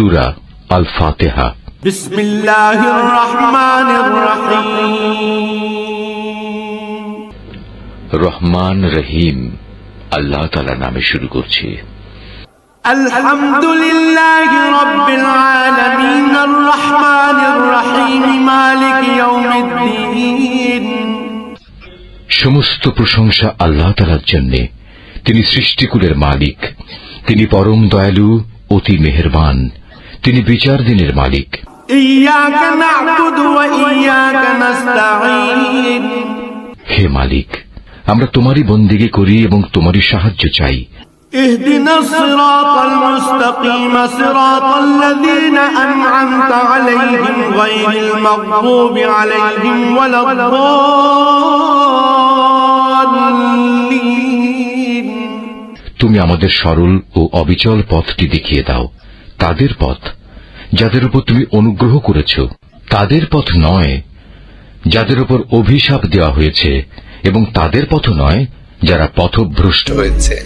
সূরা আল ফাতিহা। বিসমিল্লাহির রহমানির রহিম। রহমান রহিম আল্লাহ তাআলার নামে শুরু করছি। আলহামদুলিল্লাহি রাব্বিল আলামিন আর রহমানির রহিম মালিক ইয়াউমিদ্দিন। সমস্ত প্রশংসা আল্লাহ তাআলার জন্য। তিনি সৃষ্টিকুলের মালিক, তিনি পরম দয়ালু, অতি মেহেরবান, তিনি বিচার দিনের মালিক। ইয়াকা না'বুদু ওয়া ইয়াকা নাস্তাঈন। হে মালিক, আমরা তোমারই বন্দেগী করি এবং তোমারই সাহায্য চাই। ইহদিনাস সিরাতাল মুস্তাকিম সিরাতাল্লাযীনা আন'আমতা আলাইহিম গায়রিল মাগদুবি আলাইহিম ওয়ালাদ-দাল্লিন। তুমি আমাদের সরল ও অবিচল পথটি দেখিয়ে দাও, তাদের পথ যাদের উপর তুমি অনুগ্রহ করেছ, তাদের পথ নয় যাদের উপর অভিশাপ দেওয়া হয়েছে, এবং তাদের পথ নয় যারা পথভ্রষ্ট হয়েছে।